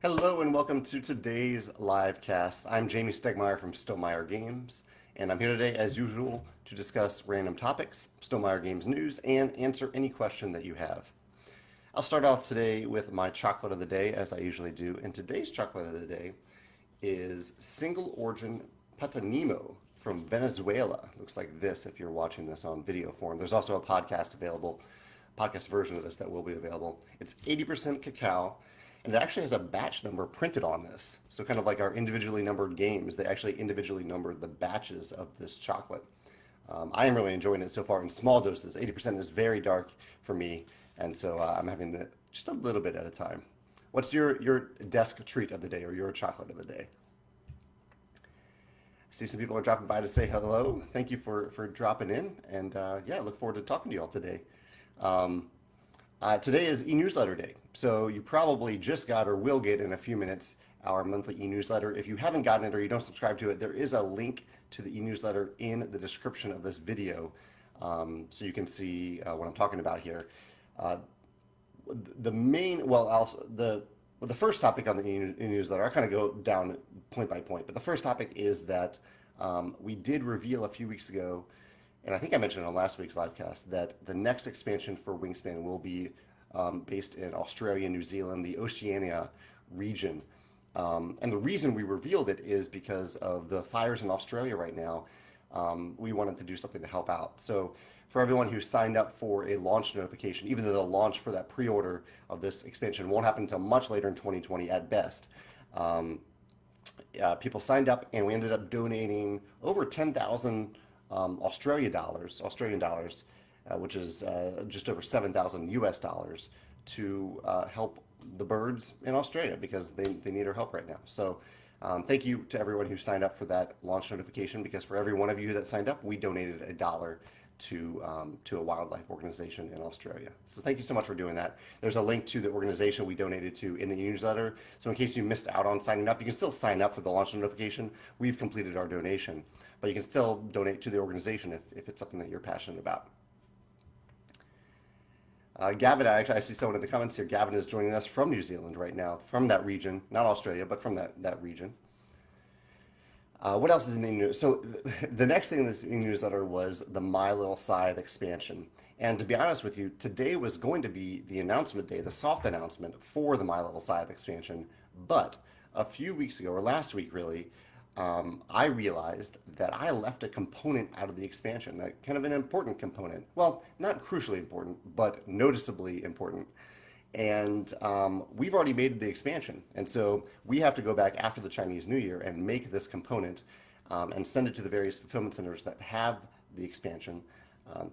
Hello and welcome to today's live cast. I'm Jamie Stegmeyer from Stonemaier Games, and I'm here today as usual to discuss random topics, Stonemaier Games news, and answer any question that you have. I'll start off today with my chocolate of the day, as I usually do, and today's chocolate of the day is single origin Patanimo from Venezuela. Looks like this if you're watching this on video form. There's also a podcast available, podcast version of this that will be available. It's 80% cacao, and it actually has a batch number printed on this. So kind of like our individually numbered games, they actually individually numbered the batches of this chocolate. I am really enjoying it so far in small doses. 80% is very dark for me, and so I'm having it just a little bit at a time. What's your desk treat of the day or your chocolate of the day? I see some people are dropping by to say hello. Thank you for dropping in, and yeah, I look forward to talking to you all today. Um, Today is e-newsletter day, so you probably just got or will get in a few minutes our monthly e-newsletter. If you haven't gotten it or you don't subscribe to it, there is a link to the e-newsletter in the description of this video, so you can see what I'm talking about here. The main, well, also the first topic on the e-newsletter, I kind of go down point by point, but the first topic is that we did reveal a few weeks ago, and I think I mentioned on last week's livecast, that the next expansion for Wingspan will be based in Australia, New Zealand, the Oceania region. And the reason we revealed it is because of the fires in Australia right now. We wanted to do something to help out. So for everyone who signed up for a launch notification, even though the launch for that pre-order of this expansion won't happen until much later in 2020 at best, people signed up and we ended up donating over 10,000 Australian dollars, which is just over 7,000 US dollars to help the birds in Australia because they need our help right now. So thank you to everyone who signed up for that launch notification, because for every one of you that signed up, we donated $1 to a wildlife organization in Australia. So thank you so much for doing that. There's a link to the organization we donated to in the newsletter. So in case you missed out on signing up, you can still sign up for the launch notification. We've completed our donation, but you can still donate to the organization if it's something that you're passionate about. Gavin, I see someone in the comments here. Gavin is joining us from New Zealand right now, from that region, not Australia, but from that region. What else is in the news? So the next thing in this newsletter was the My Little Scythe expansion. And to be honest with you, today was going to be the announcement day, the soft announcement for the My Little Scythe expansion. But a few weeks ago, or last week really, I realized that I left a component out of the expansion, kind of an important component. Well, not crucially important, but noticeably important. And we've already made the expansion. And so we have to go back after the Chinese New Year and make this component and send it to the various fulfillment centers that have the expansion,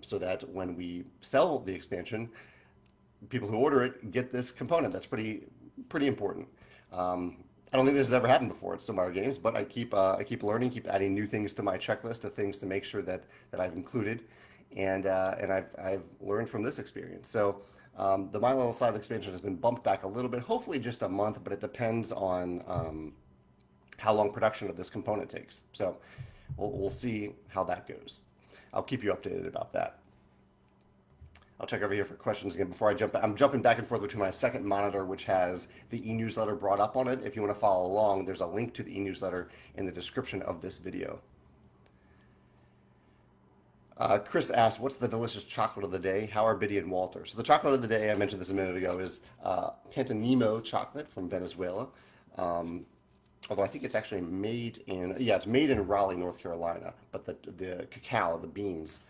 so that when we sell the expansion, people who order it get this component. That's pretty important. I don't think this has ever happened before at Stonemaier Games, but I keep learning, keep adding new things to my checklist of things to make sure that I've included, and I've learned from this experience. So the My Little Scythe expansion has been bumped back a little bit, hopefully just a month, but it depends on how long production of this component takes. So we'll see how that goes. I'll keep you updated about that. I'll check over here for questions again before I jump. I'm jumping back and forth between my second monitor, which has the e-newsletter brought up on it. If you want to follow along, there's a link to the e-newsletter in the description of this video. Chris asked, what's the delicious chocolate of the day? How are Biddy and Walter? So the chocolate of the day, I mentioned this a minute ago, is Pantanimo chocolate from Venezuela. Although I think it's actually made in, it's made in Raleigh, North Carolina, but the cacao, the beans,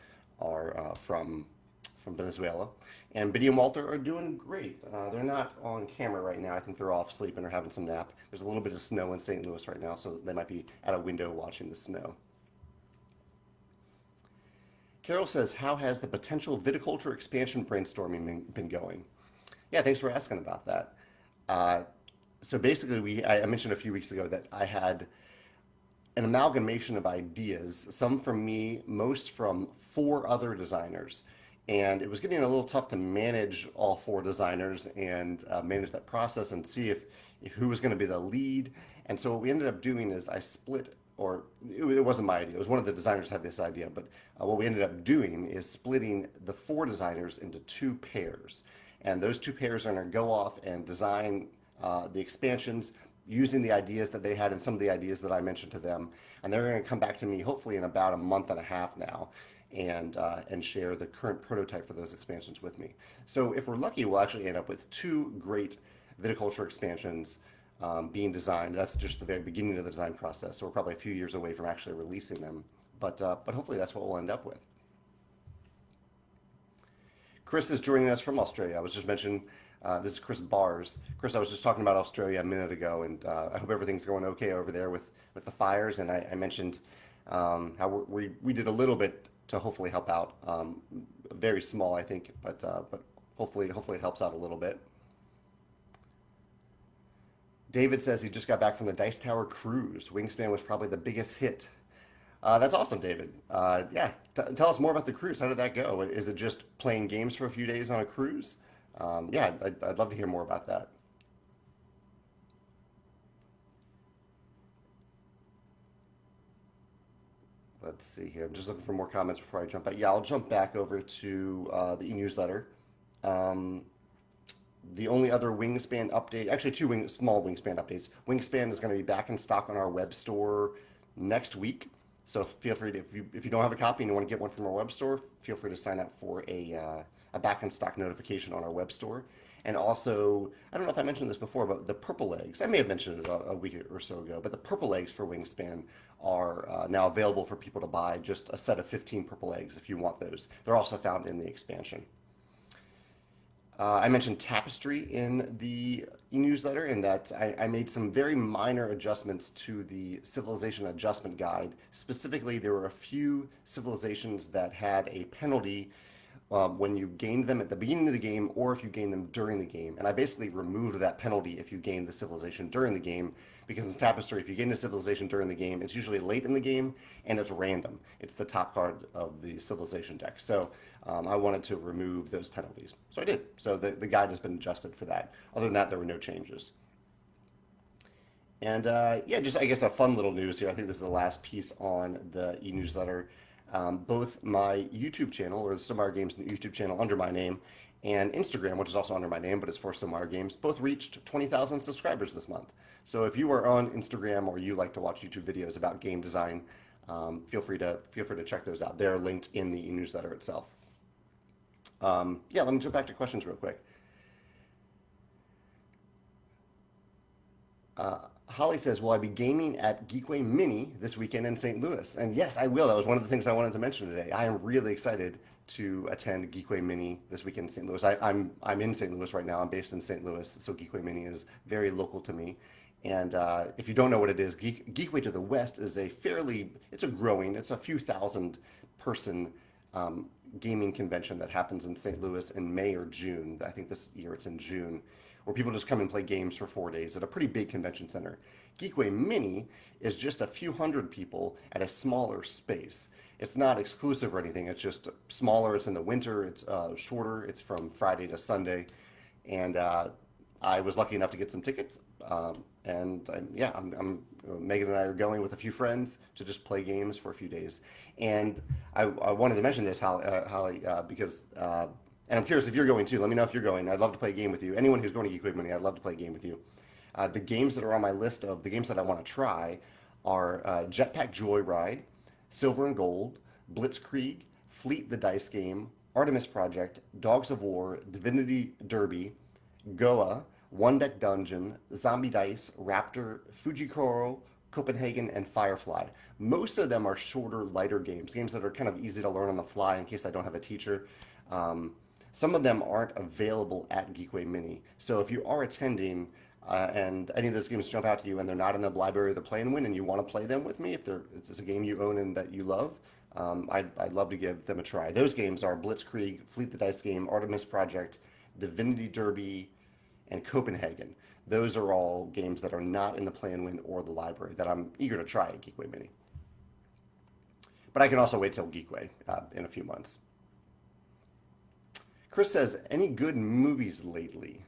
are from Venezuela. And Biddy and Walter are doing great. They're not on camera right now. I think they're off sleeping or having some nap. There's a little bit of snow in St. Louis right now, so they might be at a window watching the snow. Carol says, how has the potential viticulture expansion brainstorming been going? Yeah, thanks for asking about that. So basically, I mentioned a few weeks ago that I had an amalgamation of ideas, some from me, most from 4 other designers. And it was getting a little tough to manage all 4 designers and manage that process and see if who was going to be the lead. And so what we ended up doing is I split, or it wasn't my idea, it was one of the designers had this idea, but what we ended up doing is splitting the 4 designers into 2 pairs. And those 2 pairs are going to go off and design the expansions using the ideas that they had and some of the ideas that I mentioned to them. And they're going to come back to me hopefully in about a month and a half now and share the current prototype for those expansions with me. So if we're lucky, we'll actually end up with two great viticulture expansions being designed. That's just the very beginning of the design process. So we're probably a few years away from actually releasing them. But hopefully that's what we'll end up with. Chris is joining us from Australia. I was just mentioning, this is Chris Bars. Chris, I was just talking about Australia a minute ago, and I hope everything's going okay over there with the fires. And I mentioned how we did a little bit to hopefully help out. Very small, I think, but hopefully it helps out a little bit. David says he just got back from the Dice Tower cruise. Wingspan was probably the biggest hit. That's awesome, David. Yeah, tell us more about the cruise. How did that go? Is it just playing games for a few days on a cruise? Yeah, I'd love to hear more about that. Let's see here. I'm just looking for more comments before I jump back. Yeah, I'll jump back over to the e-newsletter. Um, the only other Wingspan update, actually small Wingspan updates. Wingspan is going to be back in stock on our web store next week. So feel free to, if you don't have a copy and you want to get one from our web store, feel free to sign up for a back in stock notification on our web store. And also, I don't know if I mentioned this before, but the purple eggs, I may have mentioned it a week or so ago, but the purple eggs for Wingspan are now available for people to buy, just a set of 15 purple eggs if you want those. They're also found in the expansion. I mentioned Tapestry in the e-newsletter, and that I made some very minor adjustments to the civilization adjustment guide. Specifically, there were a few civilizations that had a penalty when you gained them at the beginning of the game or if you gained them during the game. And I basically removed that penalty if you gained the civilization during the game, because in Tapestry, if you gain a civilization during the game, it's usually late in the game and it's random. It's the top card of the civilization deck. So I wanted to remove those penalties. So I did. So the guide has been adjusted for that. Other than that, there were no changes. And yeah, just I guess a fun little news here. I think this is the last piece on the e-newsletter. Both my YouTube channel, or the Stonemaier Games YouTube channel under my name, and Instagram, which is also under my name, but it's for Stonemaier Games, both reached 20,000 subscribers this month. So if you are on Instagram or you like to watch YouTube videos about game design, feel free to check those out. They're linked in the e-newsletter itself. Yeah, let me jump back to questions real quick. Holly says, will I be gaming at Geekway Mini this weekend in St. Louis? And yes, I will. That was one of the things I wanted to mention today. I am really excited to attend Geekway Mini this weekend in St. Louis. I'm in St. Louis right now. I'm based in St. Louis, so Geekway Mini is very local to me. And if you don't know what it is, Geekway to the West is it's a few thousand person gaming convention that happens in St. Louis in May or June. I think this year it's in June, where people just come and play games for 4 days at a pretty big convention center. Geekway Mini is just a few hundred people at a smaller space. It's not exclusive or anything. It's just smaller. It's in the winter. It's shorter. It's from Friday to Sunday. And I was lucky enough to get some tickets. Yeah, Megan and I are going with a few friends to just play games for a few days. And I wanted to mention this, Holly, because and I'm curious if you're going too. Let me know if you're going. I'd love to play a game with you. Anyone who's going to Geekway Mini, I'd love to play a game with you. The games that are on my list of the games that I want to try are Jetpack Joyride, Silver and Gold, Blitzkrieg, Fleet the Dice Game, Artemis Project, Dogs of War, Divinity Derby, Goa, One Deck Dungeon, Zombie Dice, Raptor, Fujikoro, Copenhagen, and Firefly. Most of them are shorter, lighter games that are kind of easy to learn on the fly in case I don't have a teacher. Some of them aren't available at Geekway Mini. So if you are attending and any of those games jump out to you and they're not in the library of the Play and Win and you want to play them with me, if it's a game you own and that you love, I'd love to give them a try. Those games are Blitzkrieg, Fleet the Dice Game, Artemis Project, Divinity Derby, and Copenhagen. Those are all games that are not in the Play and Win or the library that I'm eager to try at Geekway Mini. But I can also wait till Geekway in a few months. Chris says, any good movies lately?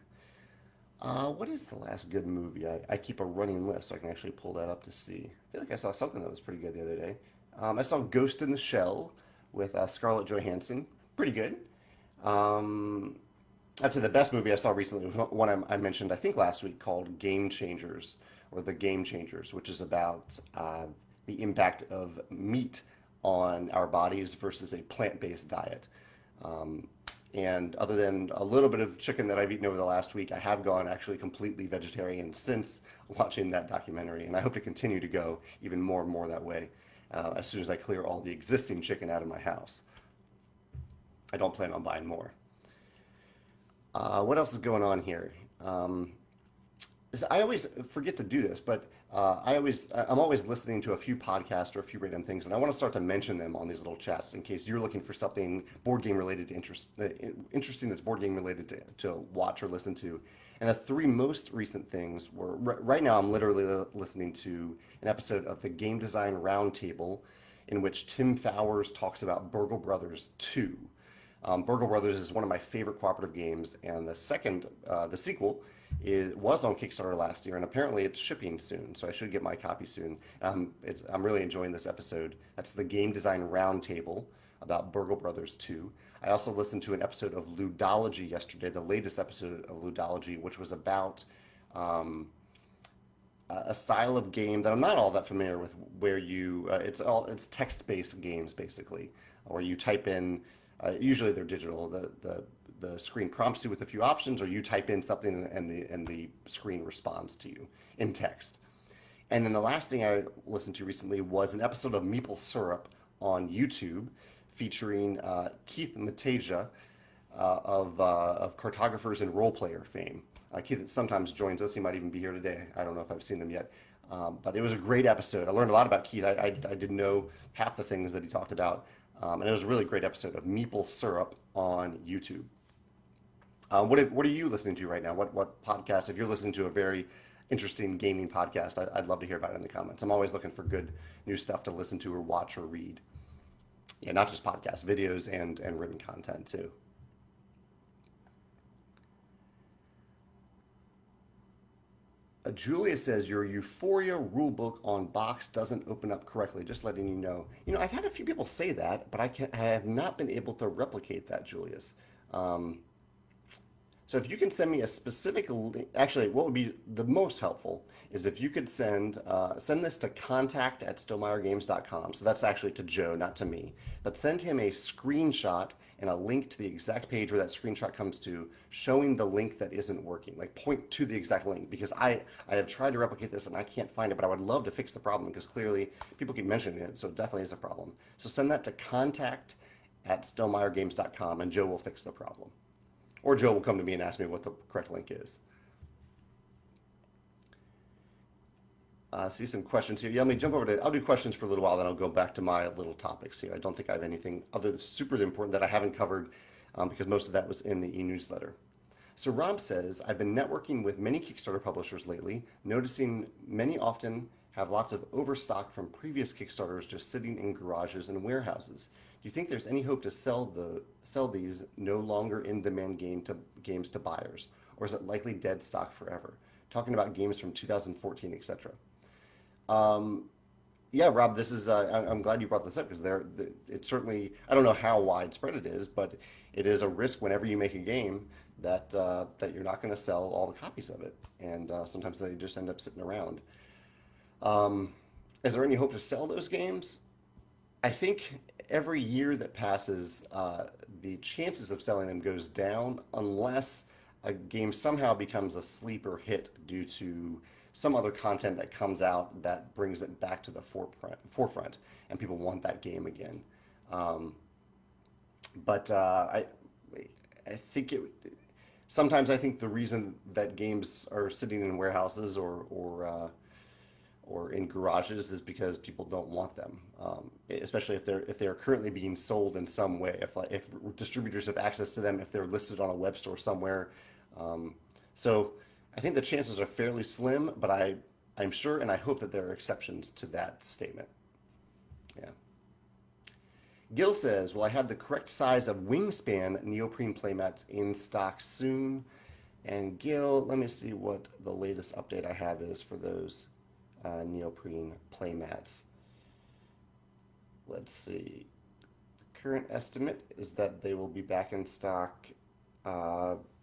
What is the last good movie? I keep a running list so I can actually pull that up to see. I feel like I saw something that was pretty good the other day. I saw Ghost in the Shell with Scarlett Johansson. Pretty good. I'd say the best movie I saw recently was one I mentioned, I think last week, called Game Changers, or The Game Changers, which is about the impact of meat on our bodies versus a plant-based diet. Um, and other than a little bit of chicken that I've eaten over the last week, I have gone actually completely vegetarian since watching that documentary, and I hope to continue to go even more and more that way as soon as I clear all the existing chicken out of my house. I don't plan on buying more. What else is going on here? I always forget to do this, but I'm always listening to a few podcasts or a few random things, and I want to start to mention them on these little chats in case you're looking for something board game related to interesting that's board game related to watch or listen to. And the three most recent things were right now. I'm literally listening to an episode of the Game Design Roundtable, in which Tim Fowers talks about Burgle Brothers 2. Burgle Brothers is one of my favorite cooperative games, and the sequel, was on Kickstarter last year, and apparently it's shipping soon, so I should get my copy soon. I'm really enjoying this episode. That's the Game Design Roundtable about Burgle Brothers 2. I also listened to an episode of Ludology yesterday, the latest episode of Ludology, which was about um, a style of game that I'm not all that familiar with, where it's text-based games basically, where you type in. Usually they're digital. The screen prompts you with a few options, or you type in something and the screen responds to you in text. And then the last thing I listened to recently was an episode of Meeple Syrup on YouTube, featuring Keith Mataja of Cartographers and Role Player fame. Keith sometimes joins us. He might even be here today. I don't know if I've seen him yet. But it was a great episode. I learned a lot about Keith. I didn't know half the things that he talked about. And it was a really great episode of Meeple Syrup on YouTube. What are you listening to right now? What podcast? If you're listening to a very interesting gaming podcast, I'd love to hear about it in the comments. I'm always looking for good new stuff to listen to or watch or read. Yeah, not just podcasts, videos and written content too. Julia says your Euphoria rulebook on box doesn't open up correctly. Just letting you know. I've had a few people say that, but I have not been able to replicate that, Julius. Um, so if you can send me a specific link, actually, what would be the most helpful is if you could send this to contact@stomeyergames.com. So that's actually to Joe, not to me. But send him a screenshot and a link to the exact page where that screenshot comes to, showing the link that isn't working. Like point to the exact link, because I have tried to replicate this and I can't find it, but I would love to fix the problem because clearly people keep mentioning it, so it definitely is a problem. So send that to contact@stomeyergames.com and Joe will fix the problem. Or Joe will come to me and ask me what the correct link is. See some questions here. Yeah, let me jump over I'll do questions for a little while, then I'll go back to my little topics here. I don't think I have anything other than super important that I haven't covered because most of that was in the e-newsletter. So Rob says, I've been networking with many Kickstarter publishers lately, noticing many often have lots of overstock from previous Kickstarters just sitting in garages and warehouses. Do you think there's any hope to sell these no longer in demand games to buyers, or is it likely dead stock forever? Talking about games from 2014, etc. Um, yeah, Rob, this is. I'm glad you brought this up because it's certainly. I don't know how widespread it is, but it is a risk whenever you make a game that you're not going to sell all the copies of it, and sometimes they just end up sitting around. Um, is there any hope to sell those games? I think every year that passes, the chances of selling them goes down unless a game somehow becomes a sleeper hit due to some other content that comes out that brings it back to the forefront, and people want that game again. Um, but I think sometimes I think the reason that games are sitting in warehouses or in garages is because people don't want them, especially if they are currently being sold in some way. If distributors have access to them, if they're listed on a web store somewhere. So I think the chances are fairly slim, but I'm sure and I hope that there are exceptions to that statement. Yeah. Gil says, will I have the correct size of Wingspan neoprene playmats in stock soon? And Gil, let me see what the latest update I have is for those neoprene playmats. Let's see. The current estimate is that they will be back in stock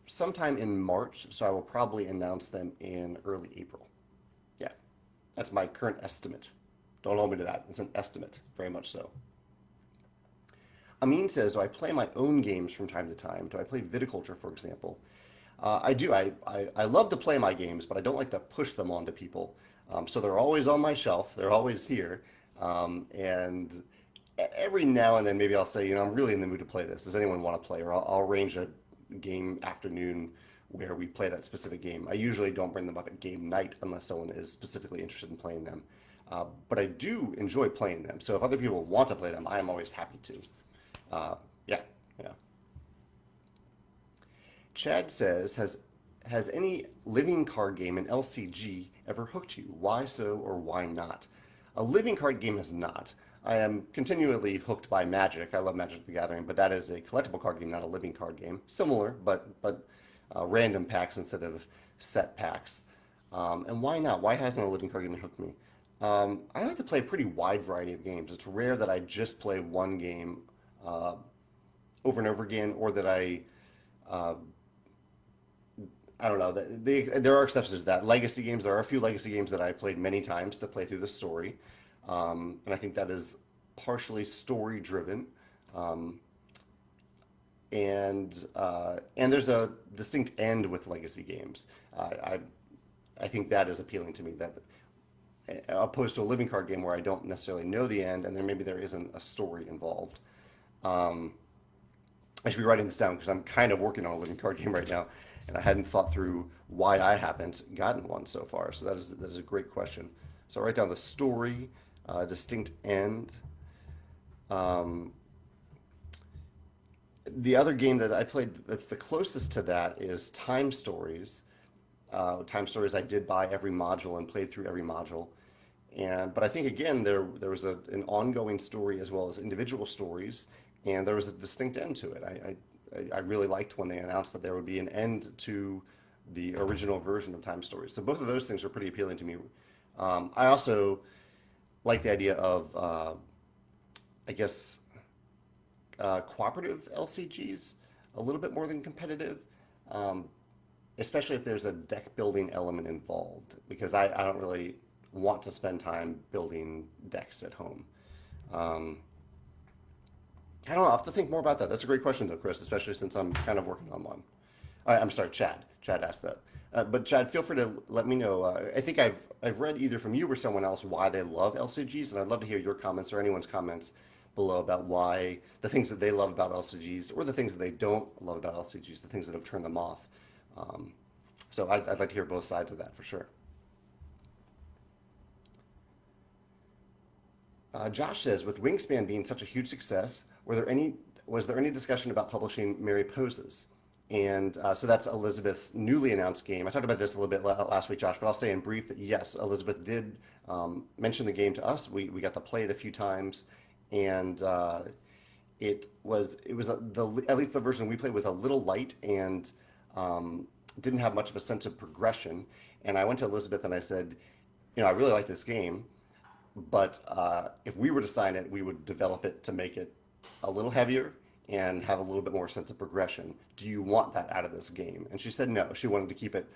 sometime in March, so I will probably announce them in early April. Yeah, that's my current estimate. Don't hold me to that. It's an estimate, very much so. Amin says, do I play my own games from time to time? Do I play viticulture, for example? I do. I love to play my games, but I don't like to push them onto people. So they're always on my shelf. They're always here. And every now and then, maybe I'll say, I'm really in the mood to play this. Does anyone want to play? Or I'll arrange a game afternoon where we play that specific game. I usually don't bring them up at game night unless someone is specifically interested in playing them. But I do enjoy playing them. So if other people want to play them, I am always happy to. Yeah, yeah. Chad says, has any living card game in LCG ever hooked you? Why so or why not? A living card game is not. I am continually hooked by Magic. I love Magic the Gathering, but that is a collectible card game, not a living card game. Similar, but random packs instead of set packs. And why not? Why hasn't a living card game hooked me? I like to play a pretty wide variety of games. It's rare that I just play one game over and over again, or that uh, I don't know. There are exceptions to that. Legacy games, there are a few legacy games that I've played many times to play through the story. And I think that is partially story driven. Um, and there's a distinct end with legacy games. I think that is appealing to me. That opposed to a living card game where I don't necessarily know the end, and then maybe there isn't a story involved. Um, I should be writing this down because I'm kind of working on a living card game right now, and I hadn't thought through why I haven't gotten one so far. So that is a great question. So I'll write down the story, distinct end. Um, the other game that I played that's the closest to that is Time Stories. Time Stories I did buy every module and played through every module. But I think again there was an ongoing story as well as individual stories, and there was a distinct end to it. I really liked when they announced that there would be an end to the original version of Time Stories. So both of those things are pretty appealing to me. I also like the idea of I guess cooperative LCGs a little bit more than competitive. Um, Especially if there's a deck building element involved, because I don't really want to spend time building decks at home. Um, I don't know. I'll have to think more about that. That's a great question, though, Chris, especially since I'm kind of working on one. I'm sorry, Chad. Chad asked that. But Chad, feel free to let me know. I think I've read either from you or someone else why they love LCGs, and I'd love to hear your comments or anyone's comments below about why the things that they love about LCGs or the things that they don't love about LCGs, the things that have turned them off. Um, so I'd like to hear both sides of that for sure. Josh says, with Wingspan being such a huge success, was there any discussion about publishing Mary Poses? And so that's Elizabeth's newly announced game. I talked about this a little bit last week, Josh, but I'll say in brief that yes, Elizabeth did mention the game to us. We got to play it a few times, and at least the version we played was a little light and didn't have much of a sense of progression. And I went to Elizabeth and I said, I really like this game, but if we were to sign it, we would develop it to make it a little heavier and have a little bit more sense of progression. Do you want that out of this game? And she said no. She wanted to keep it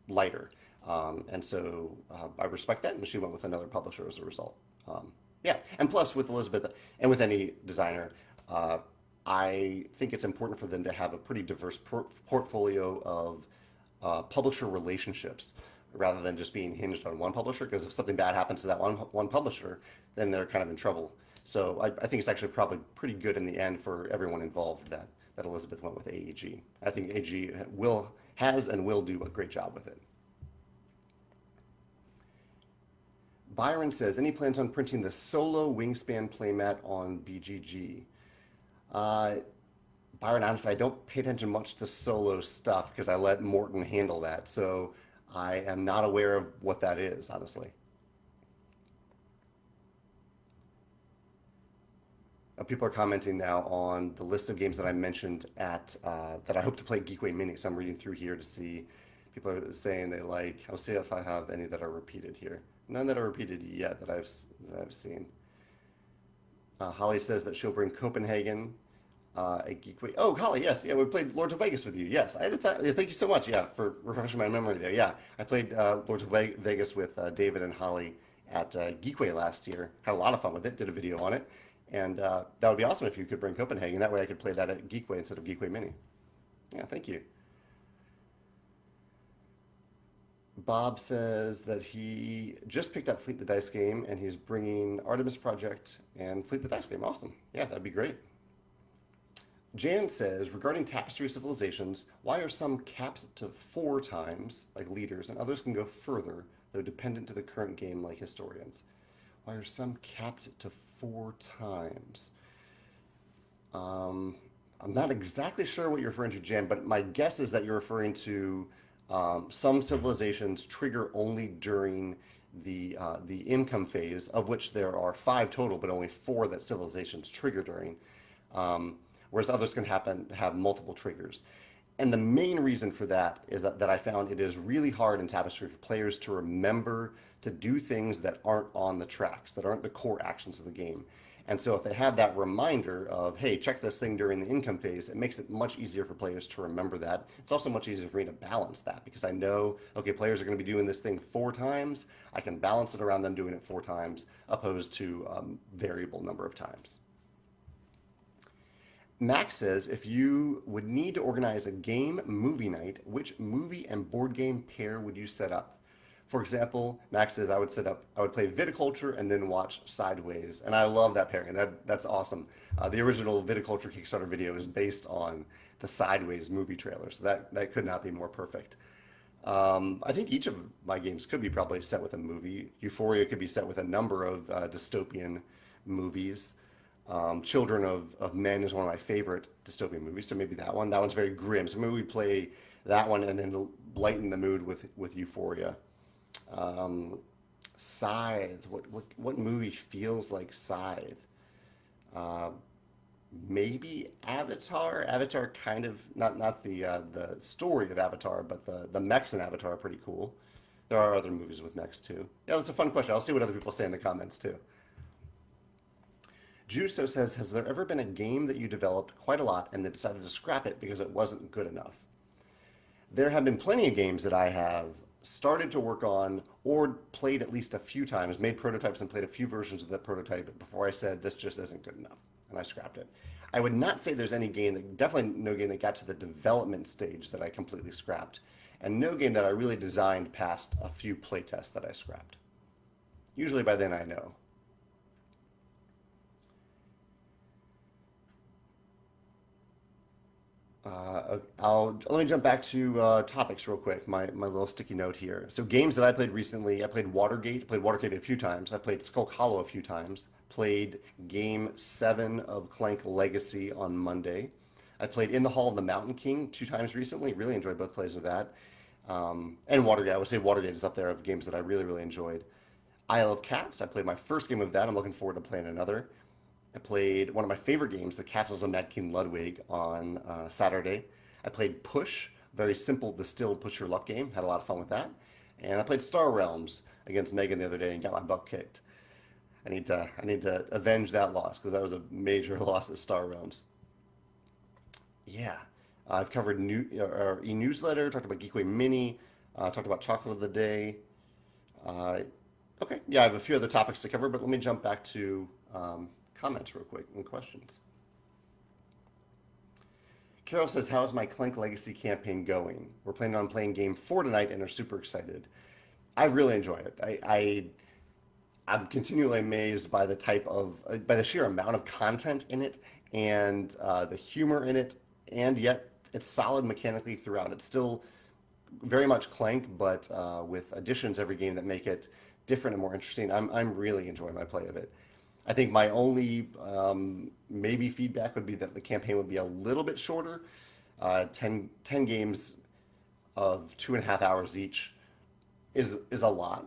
lighter. And so I respect that, and she went with another publisher as a result. Yeah, and plus with Elizabeth and with any designer, I think it's important for them to have a pretty diverse portfolio of publisher relationships rather than just being hinged on one publisher, because if something bad happens to that one publisher, then they're kind of in trouble. So I think it's actually probably pretty good in the end for everyone involved that Elizabeth went with AEG. I think AEG has and will do a great job with it. Byron says, any plans on printing the solo Wingspan playmat on BGG? Uh, Byron, honestly, I don't pay attention much to solo stuff because I let Morton handle that. So I am not aware of what that is, honestly. People are commenting now on the list of games that I mentioned that I hope to play Geekway Mini. So I'm reading through here to see. People are saying they like. I'll see if I have any that are repeated here. None that are repeated yet that I've seen. Holly says that she'll bring Copenhagen. A Geekway. Oh, Holly, yes, yeah, we played Lords of Vegas with you. Yes, I had a time. Yeah, thank you so much. Yeah, for refreshing my memory there. Yeah, I played Lords of Vegas with David and Holly at Geekway last year. Had a lot of fun with it. Did a video on it, and that would be awesome if you could bring Copenhagen. That way, I could play that at Geekway instead of Geekway Mini. Yeah, thank you. Bob says that he just picked up Fleet the Dice game and he's bringing Artemis Project and Fleet the Dice game. Awesome. Yeah, that'd be great. Jan says, regarding Tapestry civilizations, why are some capped to 4 times, like leaders, and others can go further, though dependent to the current game, like historians? Why are some capped to 4 times? I'm not exactly sure what you're referring to, Jan, but my guess is that you're referring to some civilizations trigger only during the income phase, of which there are 5 total, but only 4 that civilizations trigger during. Whereas others can have multiple triggers. And the main reason for that is that I found it is really hard in Tapestry for players to remember to do things that aren't on the tracks, that aren't the core actions of the game. And so if they have that reminder of, hey, check this thing during the income phase, it makes it much easier for players to remember that. It's also much easier for me to balance that because I know, okay, players are going to be doing this thing 4 times. I can balance it around them doing it 4 times opposed to variable number of times. Max says, if you would need to organize a game movie night, which movie and board game pair would you set up? For example, Max says I would play Viticulture and then watch Sideways, and I love that pairing. That's awesome. The original Viticulture Kickstarter video is based on the Sideways movie trailer, so that could not be more perfect. I think each of my games could be probably set with a movie. Euphoria could be set with a number of dystopian movies. Children of Men is one of my favorite dystopian movies, so maybe that one. That one's very grim, so maybe we play that one and then lighten the mood with Euphoria. Scythe. What movie feels like Scythe? Uh, Maybe Avatar. Avatar kind of not the story of Avatar, but the mechs in Avatar are pretty cool. There are other movies with mechs too. Yeah, that's a fun question. I'll see what other people say in the comments too. Juso says, has there ever been a game that you developed quite a lot and then decided to scrap it because it wasn't good enough? There have been plenty of games that I have started to work on or played at least a few times, made prototypes and played a few versions of that prototype before I said this just isn't good enough, and I scrapped it. I would not say there's any game definitely no game that got to the development stage that I completely scrapped, and no game that I really designed past a few playtests that I scrapped. Usually by then I know. Let me jump back to topics real quick. My little sticky note here. So games that I played recently, I played Watergate. I played Watergate a few times. I played Skulk Hollow a few times. Played Game 7 of Clank Legacy on Monday. I played In the Hall of the Mountain King 2 times recently. Really enjoyed both plays of that. And Watergate. I would say Watergate is up there of games that I really enjoyed. Isle of Cats. I played my first game of that. I'm looking forward to playing another. I played one of my favorite games, The Castles of Mad King Ludwig, on Saturday. I played Push, very simple distilled push your luck game. Had a lot of fun with that. And I played Star Realms against Megan the other day and got my butt kicked. I need to avenge that loss because that was a major loss at Star Realms. Yeah, I've covered our e-newsletter, talked about Geekway Mini, talked about Chocolate of the Day. Uh, okay, yeah, I have a few other topics to cover, but let me jump back to comments real quick and questions. Carol says, how is my Clank Legacy campaign going? We're planning on playing game 4 tonight and are super excited. I really enjoy it. I'm continually amazed by by the sheer amount of content in it and the humor in it, and yet it's solid mechanically throughout. It's still very much Clank, but with additions every game that make it different and more interesting. I'm really enjoying my play of it. I think my only maybe feedback would be that the campaign would be a little bit shorter. 10 games of 2.5 hours each is a lot.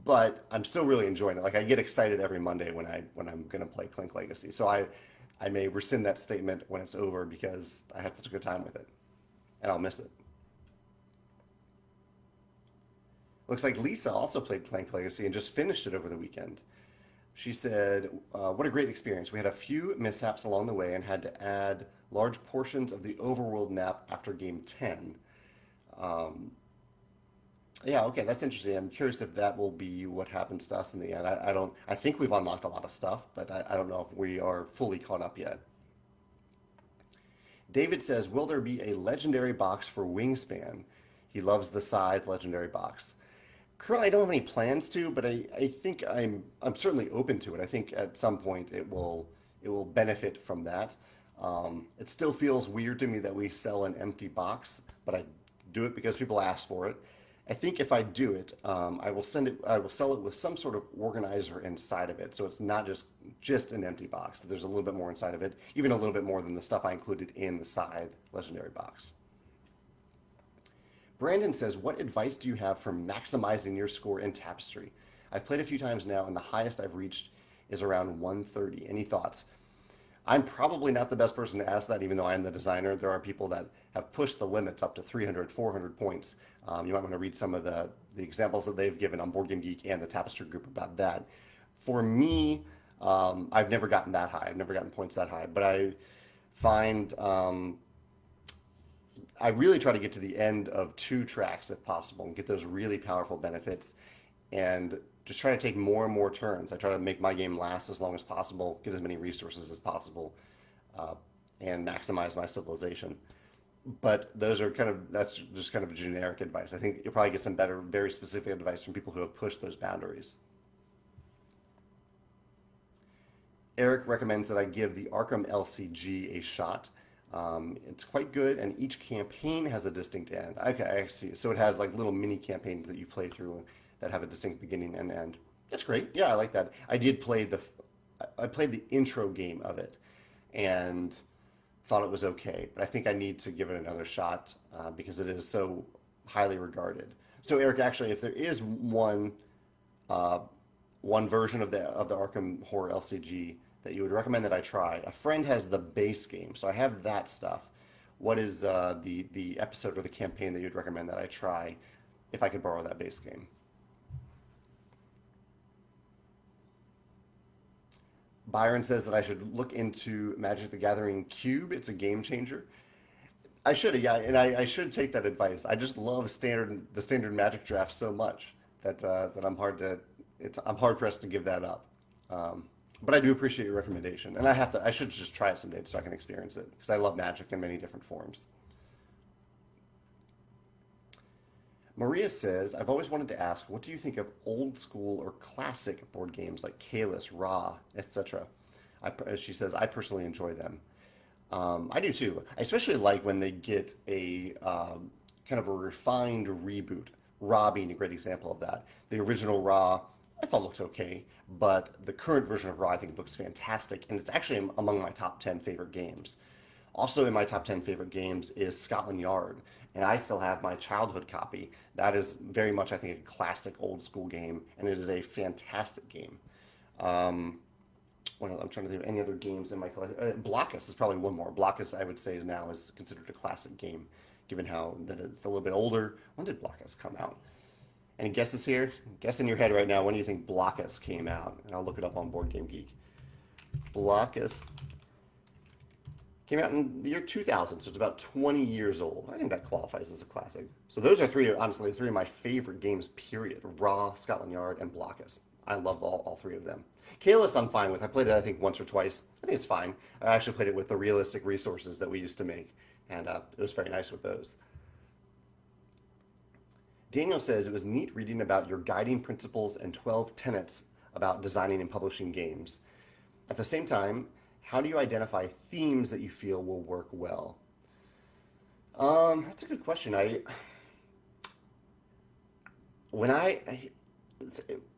But I'm still really enjoying it. Like I get excited every Monday when I'm gonna play Clank Legacy. So I may rescind that statement when it's over because I had such a good time with it, and I'll miss it. Looks like Lisa also played Clank Legacy and just finished it over the weekend. She said, "What a great experience. We had a few mishaps along the way and had to add large portions of the overworld map after game 10." Um, yeah, okay, that's interesting. I'm curious if that will be what happens to us in the end. I don't. I think we've unlocked a lot of stuff, but I don't know if we are fully caught up yet. David says, "Will there be a legendary box for Wingspan?" He loves the Scythe legendary box. Currently, I don't have any plans to, but I think I'm certainly open to it. I think at some point it will benefit from that. It still feels weird to me that we sell an empty box, but I do it because people ask for it. I think if I do it, I will send it. I will sell it with some sort of organizer inside of it, so it's not just an empty box. There's a little bit more inside of it, even a little bit more than the stuff I included in the Scythe legendary box. Brandon says, "What advice do you have for maximizing your score in Tapestry? I've played a few times now, and the highest I've reached is around 130. Any thoughts?" I'm probably not the best person to ask that, even though I am the designer. There are people that have pushed the limits up to 300, 400 points. You might want to read some of the examples that they've given on Board Game Geek and the Tapestry group about that. For me, I've never gotten that high. I've never gotten points that high, but I find I really try to get to the end of two tracks if possible and get those really powerful benefits and just try to take more and more turns. I try to make my game last as long as possible, get as many resources as possible, uh, and maximize my civilization. But that's just kind of generic advice. I think you'll probably get some better, very specific advice from people who have pushed those boundaries. Eric recommends that I give the Arkham LCG a shot. It's quite good, and each campaign has a distinct end. Okay, I see. So it has like little mini campaigns that you play through that have a distinct beginning and end. That's great. Yeah, I like that. I played the intro game of it, and thought it was okay. But I think I need to give it another shot because it is so highly regarded. So Eric, actually, if there is uh, one version of the Arkham Horror LCG that you would recommend that I try. A friend has the base game, so I have that stuff. What is the episode or the campaign that you'd recommend that I try if I could borrow that base game? Byron says that I should look into Magic the Gathering Cube. It's a game changer. I should, yeah, and I should take that advice. I just love the standard Magic draft so much that I'm hard pressed to give that up. Um, but I do appreciate your recommendation, and I should just try it someday so I can experience it because I love Magic in many different forms. Maria says, "I've always wanted to ask, what do you think of old school or classic board games like Kalis, Ra, etc.?" She says, "I personally enjoy them." I do too. I especially like when they get a kind of a refined reboot. Ra being a great example of that. The original Ra, I thought looked okay, but the current version of Ra I think looks fantastic, and it's actually among my top 10 favorite games. Also in my top 10 favorite games is Scotland Yard, and I still have my childhood copy. That is very much, I think, a classic old school game, and it is a fantastic game. Um, what else? I'm trying to think of any other games in my collection. Blockus is probably one more. Blockus, I would say, is considered a classic game, given how that it's a little bit older. When did Blockus come out? Any guesses here? Guess in your head right now. When do you think Blockus came out? And I'll look it up on Board Game Geek. Blockus came out in the year 2000, so it's about 20 years old. I think that qualifies as a classic. So those are honestly, three of my favorite games, period. Raw, Scotland Yard, and Blockus. I love all three of them. Kalis I'm fine with. I played it, I think, once or twice. I think it's fine. I actually played it with the realistic resources that we used to make, and it was very nice with those. Daniel says, "It was neat reading about your guiding principles and 12 tenets about designing and publishing games. At the same time, how do you identify themes that you feel will work well?" That's a good question. When I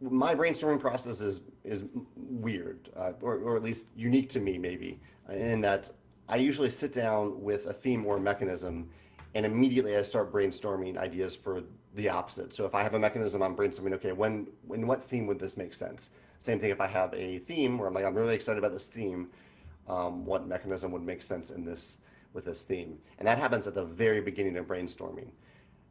my brainstorming process is weird, or at least unique to me, maybe, in that I usually sit down with a theme or a mechanism, and immediately I start brainstorming ideas for the opposite. So if I have a mechanism, I'm brainstorming, okay, when what theme would this make sense? Same thing if I have a theme where I'm like, I'm really excited about this theme, what mechanism would make sense with this theme? And that happens at the very beginning of brainstorming.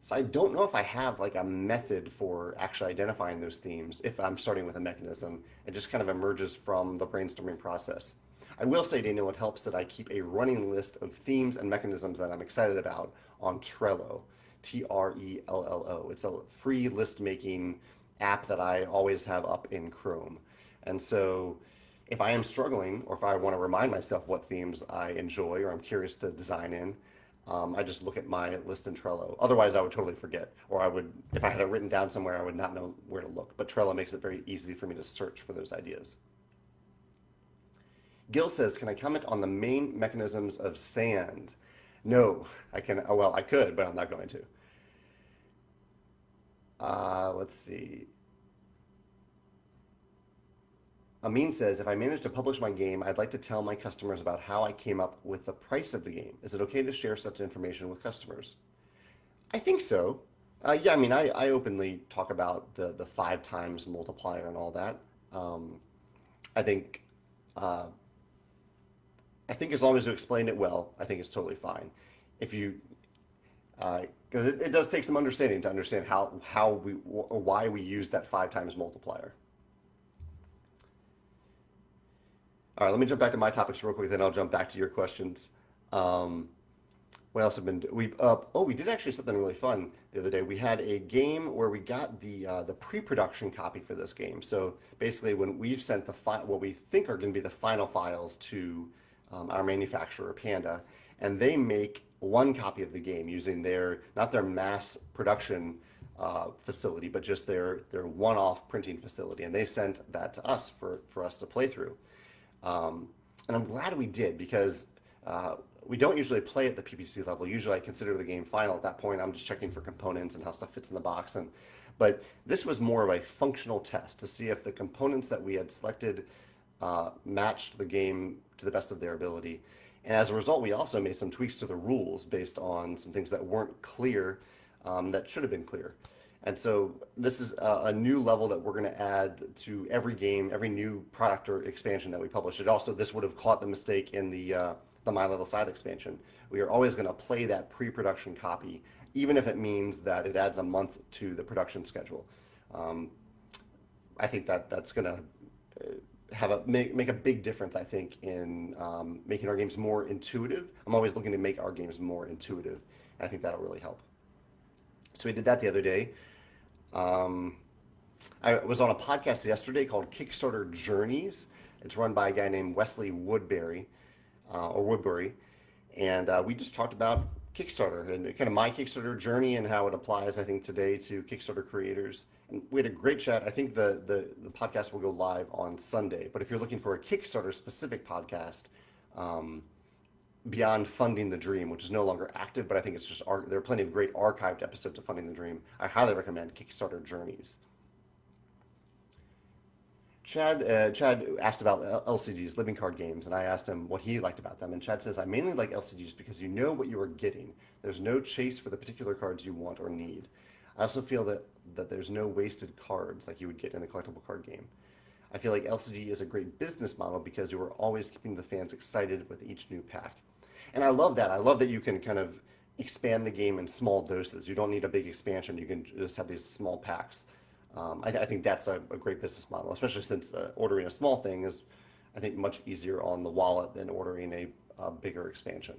So I don't know if I have like a method for actually identifying those themes if I'm starting with a mechanism. It just kind of emerges from the brainstorming process. I will say, Daniel, it helps that I keep a running list of themes and mechanisms that I'm excited about on Trello, Trello. It's a free list making app that I always have up in Chrome. And so if I am struggling or if I want to remind myself what themes I enjoy or I'm curious to design in, I just look at my list in Trello. Otherwise, I would totally forget, or I would, if I had it written down somewhere, I would not know where to look. But Trello makes it very easy for me to search for those ideas. Gil says, "Can I comment on the main mechanisms of sand?" No, I can. Oh well, I could, but I'm not going to. Let's see. Amin says, "If I manage to publish my game, I'd like to tell my customers about how I came up with the price of the game. Is it okay to share such information with customers?" I think so. Yeah, I mean, I openly talk about the five times multiplier and all that. Um, I think uh, I think as long as you explain it well, I think it's totally fine. If you because it does take some understanding to understand how we or why we use that five times multiplier. All right, let me jump back to my topics real quick, then I'll jump back to your questions. Um, what else have been we? Oh, we did actually something really fun the other day. We had a game where we got the pre-production copy for this game. So basically, when we've sent what we think are going to be the final files to our manufacturer Panda, and they make one copy of the game using their not their mass production facility, but just their one-off printing facility, and they sent that to us for us to play through. Um, and I'm glad we did because we don't usually play at the PPC level. Usually I consider the game final at that point. I'm just checking for components and how stuff fits in the box. But this was more of a functional test to see if the components that we had selected matched the game to the best of their ability. And as a result, we also made some tweaks to the rules based on some things that weren't clear that should have been clear. And so this is a new level that we're going to add to every game, every new product or expansion that we publish. It also, this would have caught the mistake in the My Little Scythe expansion. We are always going to play that pre-production copy, even if it means that it adds a month to the production schedule. Um, I think that's going to make a big difference, I think, in making our games more intuitive. I'm always looking to make our games more intuitive, and I think that'll really help. So we did that the other day. Um, I was on a podcast yesterday called Kickstarter Journeys. It's run by a guy named Wesley Woodbury, and we just talked about Kickstarter and kind of my Kickstarter journey and how it applies, I think, today to Kickstarter creators. And we had a great chat. I think the podcast will go live on Sunday, but if you're looking for a Kickstarter specific podcast, um, beyond Funding the Dream, which is no longer active, but I think it's just there are plenty of great archived episodes of Funding the Dream. I highly recommend Kickstarter Journeys. Chad asked about LCGs, living card games, and I asked him what he liked about them. And Chad says, "I mainly like LCGs because you know what you are getting. There's no chase for the particular cards you want or need. I also feel that there's no wasted cards like you would get in a collectible card game. I feel like LCG is a great business model because you are always keeping the fans excited with each new pack." And I love that. I love that you can kind of expand the game in small doses. You don't need a big expansion. You can just have these small packs. I think that's a great business model, especially since ordering a small thing is, I think, much easier on the wallet than ordering a bigger expansion.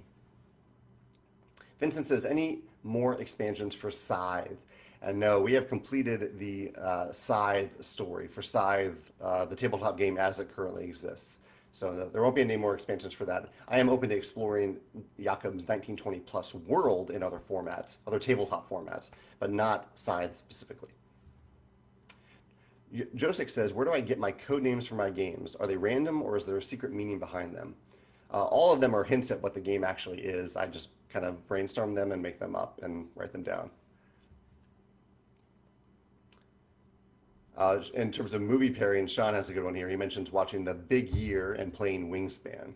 Vincent says, "Any more expansions for Scythe?" And no, we have completed the Scythe story for Scythe, the tabletop game as it currently exists. So there won't be any more expansions for that. I am open to exploring Jakob's 1920 plus world in other formats, other tabletop formats, but not Scythe specifically. Joseph says, "Where do I get my code names for my games? Are they random or is there a secret meaning behind them?" All of them are hints at what the game actually is. I just kind of brainstorm them and make them up and write them down. In terms of movie pairing, Sean has a good one here. He mentions watching The Big Year and playing Wingspan.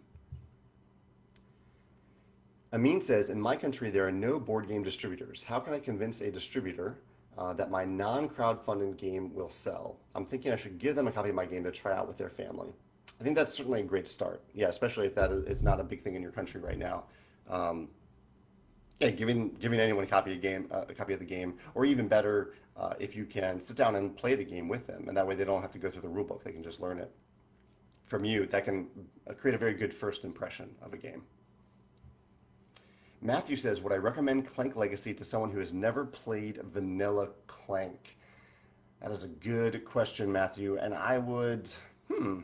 Amin says, "In my country, there are no board game distributors. How can I convince a distributor that my non-crowdfunded game will sell? I'm thinking I should give them a copy of my game to try out with their family." I think that's certainly a great start. Yeah, especially if it's not a big thing in your country right now. Um, Yeah, giving anyone a copy of the game, or even better, if you can sit down and play the game with them, and that way they don't have to go through the rule book; they can just learn it from you. That can create a very good first impression of a game. Matthew says, "Would I recommend Clank Legacy to someone who has never played vanilla Clank?" That is a good question, Matthew, and I would. Hmm.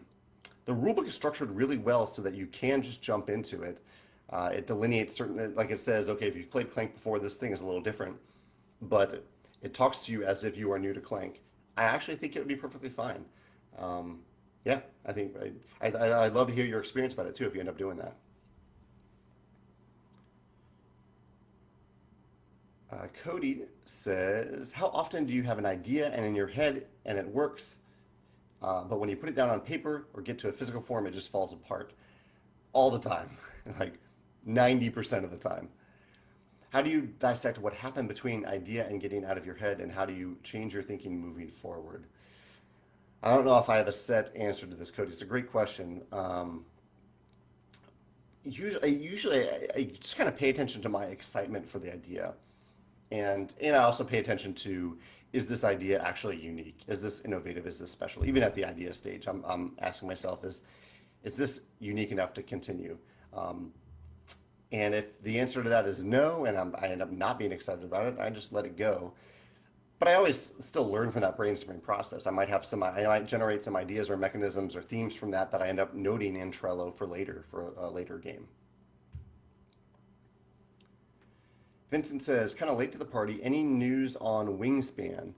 The rulebook is structured really well so that you can just jump into it. It delineates certain, like it says, okay, if you've played Clank before, this thing is a little different, but it talks to you as if you are new to Clank. I actually think it would be perfectly fine. Um, yeah, I think I'd love to hear your experience about it too if you end up doing that. Cody says, how often do you have an idea and in your head and it works, but when you put it down on paper or get to a physical form, it just falls apart? All the time, like 90% of the time. How do you dissect what happened between idea and getting out of your head, and how do you change your thinking moving forward? I don't know if I have a set answer to this, Cody. It's a great question. Usually I just kind of pay attention to my excitement for the idea. And I also pay attention to, is this idea actually unique? Is this innovative? Is this special? Even at the idea stage, I'm asking myself, is this unique enough to continue? Um, and if the answer to that is no, and I end up not being excited about it, I just let it go. But I always still learn from that brainstorming process. I might generate some ideas or mechanisms or themes from that I end up noting in Trello for later, for a later game. Vincent says, kind of late to the party. Any news on Wingspan?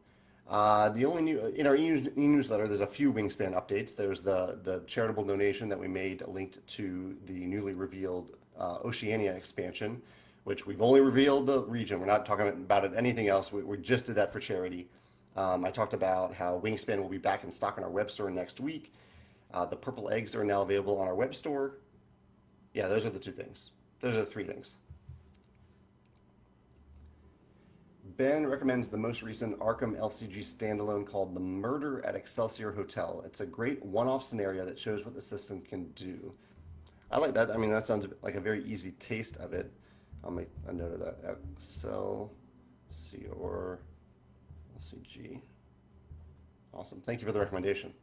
The only new in our newsletter, there's a few Wingspan updates. There's the charitable donation that we made linked to the newly revealed Oceania expansion, which we've only revealed the region. We're not talking about it anything else. We just did that for charity. I talked about how Wingspan will be back in stock on our web store next week. The purple eggs are now available on our web store. Yeah, those are the two things. Those are the three things. Ben recommends the most recent Arkham LCG standalone called The Murder at Excelsior Hotel. It's a great one-off scenario that shows what the system can do. I like that. I mean, that sounds like a very easy taste of it. I'll make a note of that. Excelsior LCG. Awesome. Thank you for the recommendation.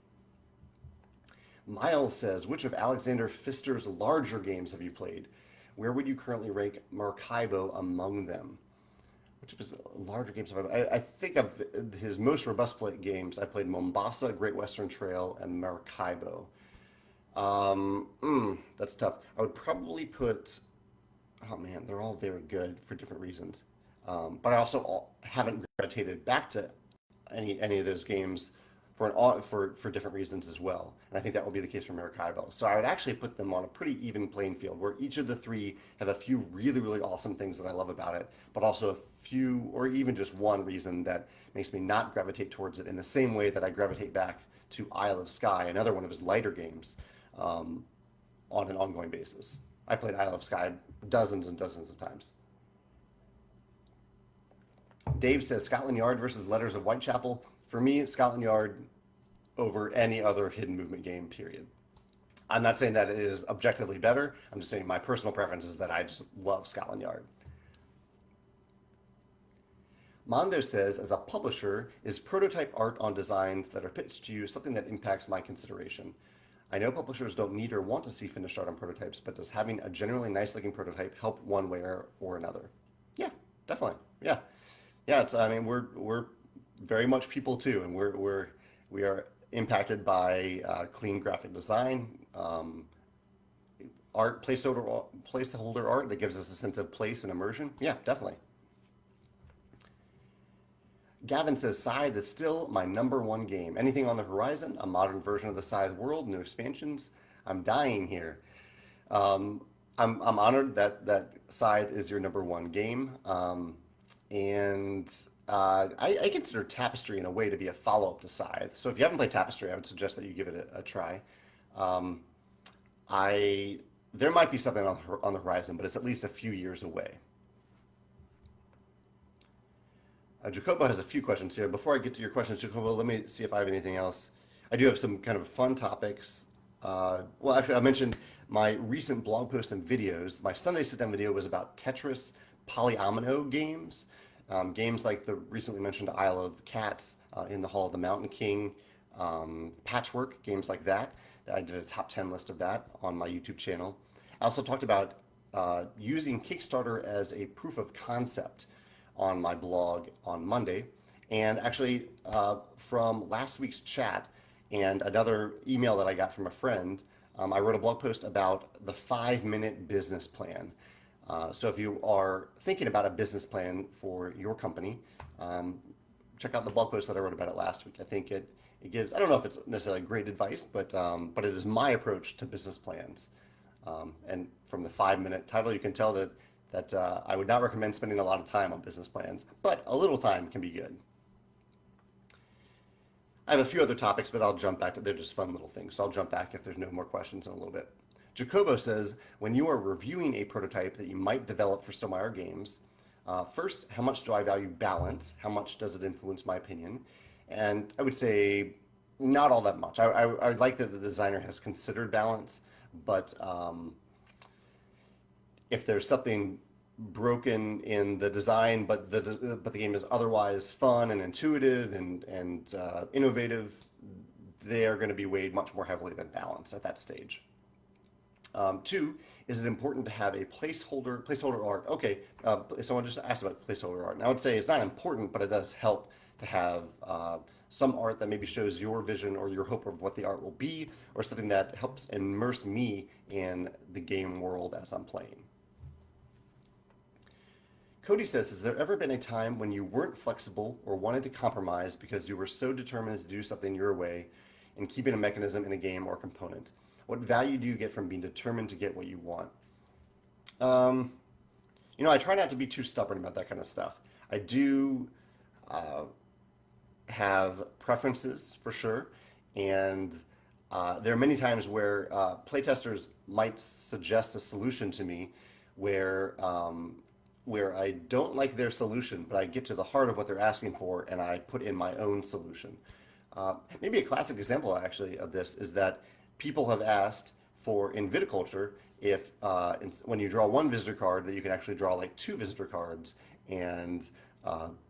Miles says, which of Alexander Pfister's larger games have you played? Where would you currently rank Maracaibo among them? Which of his larger games have I think of his most robust games. I played Mombasa, Great Western Trail, and Maracaibo. That's tough. I would probably put. Oh man, they're all very good for different reasons. But I also haven't gravitated back to any of those games for different reasons as well. And I think that will be the case for Maracaibo. So I would actually put them on a pretty even playing field where each of the three have a few really, really awesome things that I love about it, but also a few or even just one reason that makes me not gravitate towards it in the same way that I gravitate back to Isle of Skye, another one of his lighter games, on an ongoing basis. I played Isle of Skye dozens and dozens of times. Dave says Scotland Yard versus Letters of Whitechapel. For me, Scotland Yard over any other hidden movement game, period. I'm not saying that it is objectively better. I'm just saying my personal preference is that I just love Scotland Yard. Mondo says, as a publisher, is prototype art on designs that are pitched to you something that impacts my consideration? I know publishers don't need or want to see finished art on prototypes, but does having a generally nice looking prototype help one way or another? Yeah, definitely. Yeah. Yeah, I mean, we're very much people too, and we are impacted by clean graphic design, art, placeholder art that gives us a sense of place and immersion. Yeah, definitely. Gavin says Scythe is still my #1 game. Anything on the horizon? A modern version of the Scythe world, new expansions? I'm dying here. I'm honored that Scythe is your #1 game, and I consider Tapestry in a way to be a follow-up to Scythe. So if you haven't played Tapestry, I would suggest that you give it a try. Um, I There might be something on the horizon, but it's at least a few years away. Jacobo has a few questions here. Before I get to your questions, Jacobo, let me see if I have anything else. I do have some kind of fun topics. Well, actually, I mentioned my recent blog posts and videos. My Sunday sit-down video was about Tetris polyomino games, games like the recently mentioned Isle of Cats, In the Hall of the Mountain King, Patchwork, games like that. I did a top 10 list of that on my YouTube channel. I also talked about using Kickstarter as a proof of concept on my blog on Monday. And actually, from last week's chat and another email that I got from a friend, I wrote a blog post about the 5-minute business plan. So if you are thinking about a business plan for your company, check out the blog post that I wrote about it last week. I think it gives, I don't know if it's necessarily great advice, but it is my approach to business plans. And from the 5-minute title, you can tell that I would not recommend spending a lot of time on business plans, but a little time can be good. I have a few other topics, but I'll jump back to, they're just fun little things. So I'll jump back if there's no more questions in a little bit. Jacobo says, when you are reviewing a prototype that you might develop for Stonemaier Games, first, how much do I value balance? How much does it influence my opinion? And I would say not all that much. I like that the designer has considered balance, but if there's something broken in the design, but the game is otherwise fun and intuitive and innovative, they are going to be weighed much more heavily than balance at that stage. 2, is it important to have a placeholder art? Okay, someone just asked about placeholder art. And I would say it's not important, but it does help to have some art that maybe shows your vision or your hope of what the art will be, or something that helps immerse me in the game world as I'm playing. Cody says, has there ever been a time when you weren't flexible or wanted to compromise because you were so determined to do something your way and keeping a mechanism in a game or component? What value do you get from being determined to get what you want? I try not to be too stubborn about that kind of stuff. I do have preferences for sure, and there are many times where playtesters might suggest a solution to me where I don't like their solution, but I get to the heart of what they're asking for and I put in my own solution. Maybe a classic example actually of this is that people have asked for, in viticulture, if when you draw one visitor card, that you can actually draw like 2 visitor cards and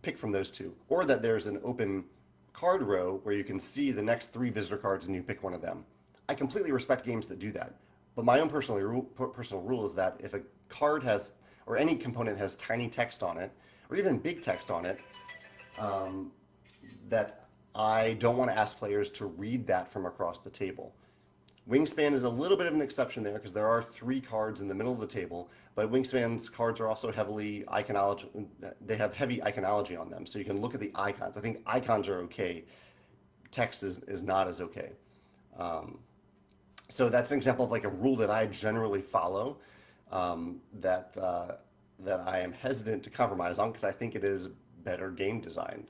pick from those 2. Or that there's an open card row where you can see the next 3 visitor cards and you pick one of them. I completely respect games that do that. But my own personal rule is that if a card has, or any component has tiny text on it, or even big text on it, that I don't want to ask players to read that from across the table. Wingspan is a little bit of an exception there because there are 3 cards in the middle of the table, but Wingspan's cards are also heavily iconology. They have heavy iconology on them, so you can look at the icons. I think icons are okay. Text is not as okay. So that's an example of like a rule that I generally follow that I am hesitant to compromise on because I think it is better game design.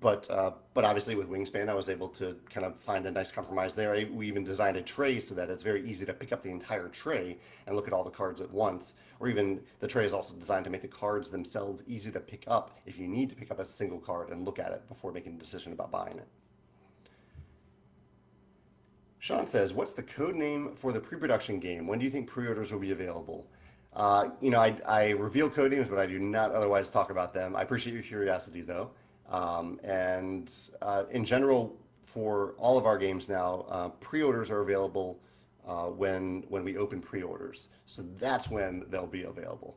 But obviously with Wingspan, I was able to kind of find a nice compromise there. We even designed a tray so that it's very easy to pick up the entire tray and look at all the cards at once. Or even the tray is also designed to make the cards themselves easy to pick up if you need to pick up a single card and look at it before making a decision about buying it. Sean says, what's the code name for the pre-production game? When do you think pre-orders will be available? I reveal code names, but I do not otherwise talk about them. I appreciate your curiosity, though. In general, for all of our games now, pre-orders are available when we open pre-orders. So that's when they'll be available.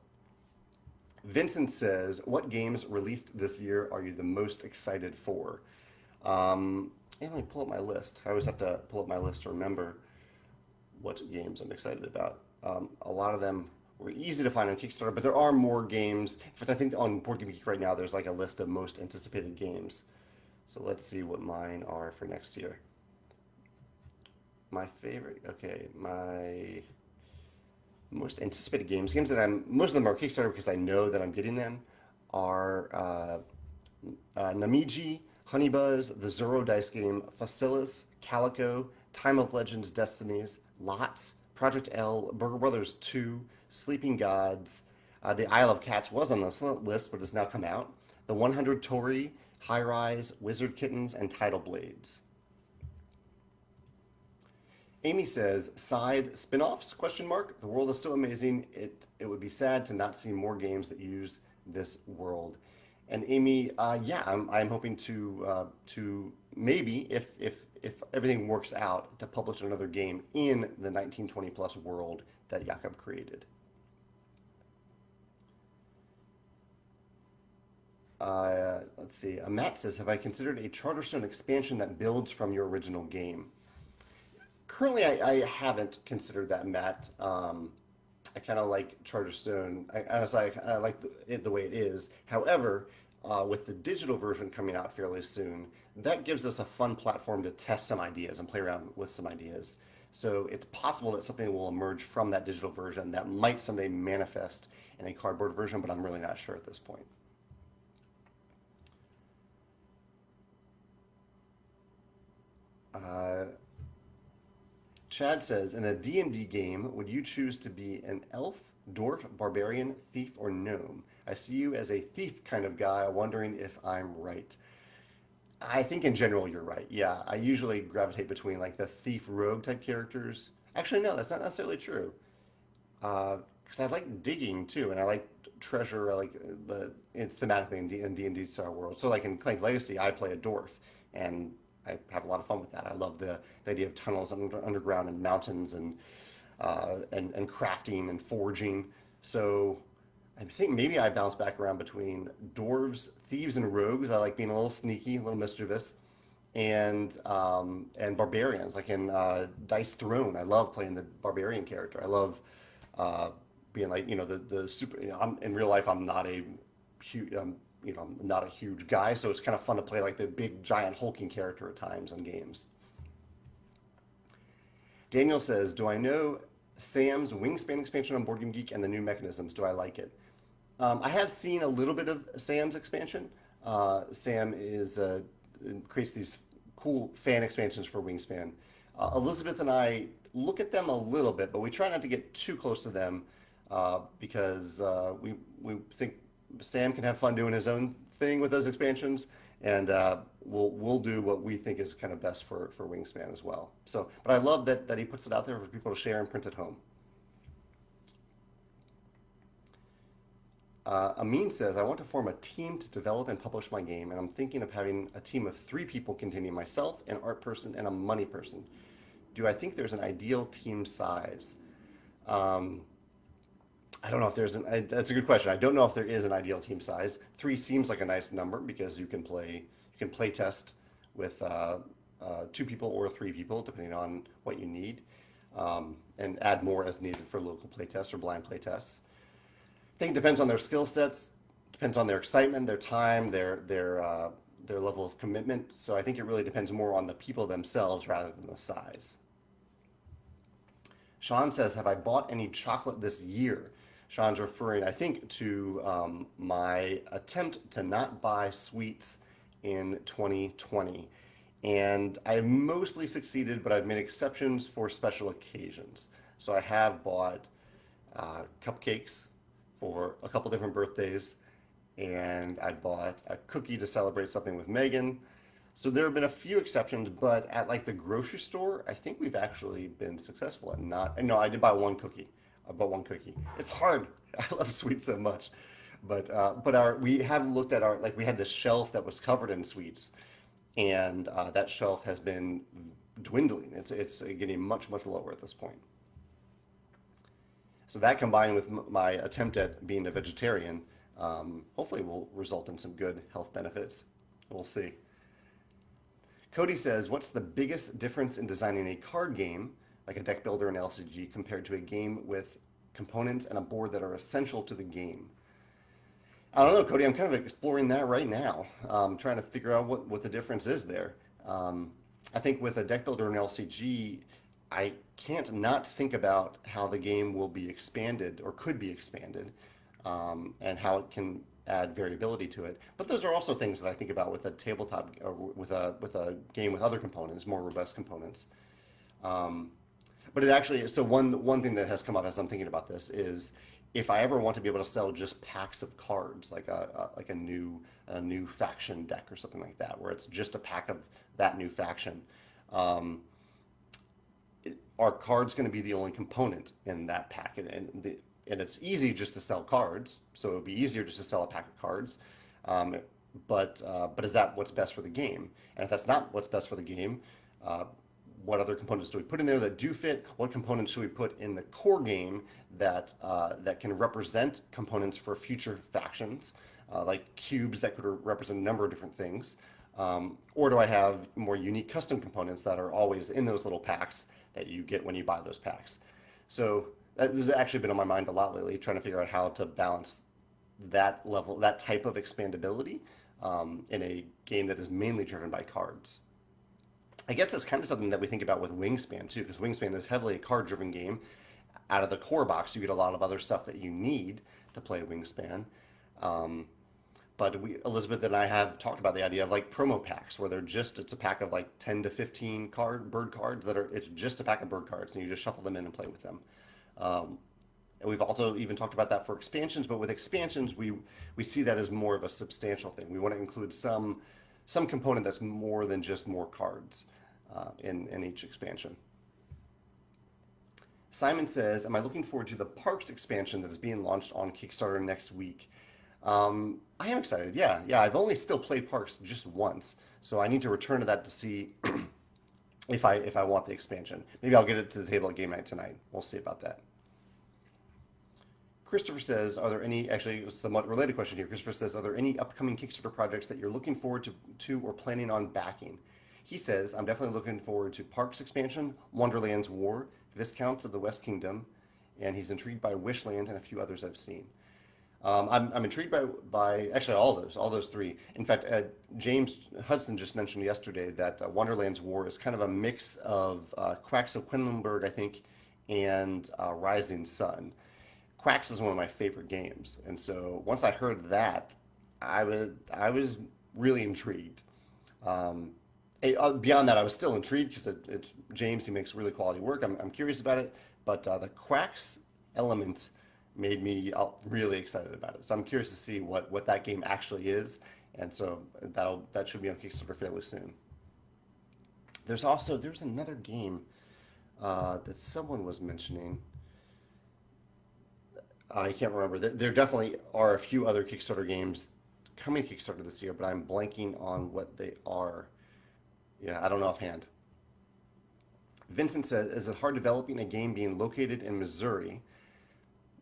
Vincent says, what games released this year are you the most excited for? Let me pull up my list. I always have to pull up my list to remember what games I'm excited about. A lot of them were easy to find on Kickstarter, but there are more games. In fact, I think on Board Game Geek right now, there's like a list of most anticipated games. So let's see what mine are for next year. My favorite, okay, my most anticipated games that most of them are Kickstarter because I know that I'm getting them, are Namiji, Honeybuzz, the Zoro dice game, Facilis, Calico, Time of Legends, Destinies, Lots, Project L, Burger Brothers 2, Sleeping Gods. The Isle of Cats was on this list, but has now come out. The 100 Tori, High Rise, Wizard Kittens, and Tidal Blades. Amy says, Scythe spin-offs, question mark. The world is so amazing, it would be sad to not see more games that use this world. And Amy, yeah, I'm hoping to maybe, if everything works out, to publish another game in the 1920 plus world that Jakob created. Let's see. Matt says, have I considered a Charterstone expansion that builds from your original game? Currently, I haven't considered that, Matt. I kind of like Charterstone. Honestly, I like it the way it is. However, with the digital version coming out fairly soon, that gives us a fun platform to test some ideas and play around with some ideas. So it's possible that something will emerge from that digital version that might someday manifest in a cardboard version, but I'm really not sure at this point. Uh, Chad says, in a D&D game, would you choose to be an elf, dwarf, barbarian, thief, or gnome? I see you as a thief kind of guy, wondering if I'm right. I think in general you're right. Yeah, I usually gravitate between like the thief rogue type characters. Actually, no, that's not necessarily true. Because I like digging too, and I like treasure. I like thematically in D&D style world. So like in Clank Legacy, I play a dwarf, and I have a lot of fun with that. I love the idea of tunnels underground and mountains and crafting and forging. So I think maybe I bounce back around between dwarves, thieves, and rogues. I like being a little sneaky, a little mischievous, and barbarians. Like in Dice Throne, I love playing the barbarian character. I love uh, being like the super. In real life, I'm not a huge I'm not a huge guy, so it's kind of fun to play like the big giant hulking character at times in games. Daniel says, "Do I know Sam's Wingspan expansion on Board Game Geek and the new mechanisms? Do I like it?" I have seen a little bit of Sam's expansion. Sam creates these cool fan expansions for Wingspan. Elizabeth and I look at them a little bit, but we try not to get too close to them because we think Sam can have fun doing his own thing with those expansions, and we'll do what we think is kind of best for Wingspan as well. So, but I love that he puts it out there for people to share and print at home. Amin says, I want to form a team to develop and publish my game, and I'm thinking of having a team of 3 people containing myself, an art person, and a money person. Do I think there's an ideal team size? Um, I don't know if that's a good question. I don't know if there is an ideal team size. 3 seems like a nice number because you can play test with 2 people or 3 people, depending on what you need, and add more as needed for local play tests or blind play tests. I think it depends on their skill sets, depends on their excitement, their time, their level of commitment. So I think it really depends more on the people themselves rather than the size. Sean says, "Have I bought any chocolate this year?" Sean's referring, I think, to my attempt to not buy sweets in 2020. And I mostly succeeded, but I've made exceptions for special occasions. So I have bought cupcakes for a couple different birthdays, and I bought a cookie to celebrate something with Megan. So there have been a few exceptions, but at like the grocery store, I think we've actually been successful at not. No, I did buy one cookie. I bought one cookie. It's hard. I love sweets so much, but we have looked at our like we had this shelf that was covered in sweets, and that shelf has been dwindling. It's getting much lower at this point. So that combined with my attempt at being a vegetarian, hopefully will result in some good health benefits. We'll see. Cody says, what's the biggest difference in designing a card game, like a deck builder and LCG, compared to a game with components and a board that are essential to the game? I don't know, Cody. I'm kind of exploring that right now. Trying to figure out what the difference is there. I think with a deck builder and LCG, I can't not think about how the game will be expanded or could be expanded, and how it can add variability to it. But those are also things that I think about with a tabletop or with a game with other components, more robust components. But it actually so one thing that has come up as I'm thinking about this is if I ever want to be able to sell just packs of cards, like a new faction deck or something like that, where it's just a pack of that new faction. are cards going to be the only component in that pack? And it's easy just to sell cards, so it would be easier just to sell a pack of cards. Um, but is that what's best for the game? And if that's not what's best for the game, uh, what other components do we put in there that do fit? What components should we put in the core game that can represent components for future factions, like cubes that could represent a number of different things? Or do I have more unique custom components that are always in those little packs that you get when you buy those packs? So this has actually been on my mind a lot lately, trying to figure out how to balance that level, that type of expandability in a game that is mainly driven by cards. I guess that's kind of something that we think about with Wingspan too, because Wingspan is heavily a card-driven game. Out of the core box, you get a lot of other stuff that you need to play Wingspan. Um, but Elizabeth and I have talked about the idea of like promo packs, where it's a pack of like 10 to 15 bird cards it's just a pack of bird cards, and you just shuffle them in and play with them. Um, and we've also even talked about that for expansions, but with expansions, we see that as more of a substantial thing. We want to include some component that's more than just more cards in each expansion. Simon says, am I looking forward to the Parks expansion that is being launched on Kickstarter next week? I am excited. Yeah. I've only still played Parks just once, so I need to return to that to see if I want the expansion. Maybe I'll get it to the table at game night tonight. We'll see about that. Christopher says, are there any, actually a somewhat related question here. Christopher says, are there any upcoming Kickstarter projects that you're looking forward to or planning on backing? He says, I'm definitely looking forward to Parks expansion, Wonderland's War, Viscounts of the West Kingdom, and he's intrigued by Wishland and a few others I've seen. I'm intrigued by actually all those three. In fact, James Hudson just mentioned yesterday that Wonderland's War is kind of a mix of Quacks of Quedlinburg, I think, and Rising Sun. Quacks is one of my favorite games, and so once I heard that, I was really intrigued. Beyond that, I was still intrigued because it's James. He makes really quality work. I'm curious about it, but the Quacks element made me really excited about it. So I'm curious to see what that game actually is, and so that should be on Kickstarter fairly soon. There's another game that someone was mentioning. I can't remember. There definitely are a few other Kickstarter games coming to Kickstarter this year, but I'm blanking on what they are. Yeah, I don't know offhand. Vincent said, is it hard developing a game being located in Missouri?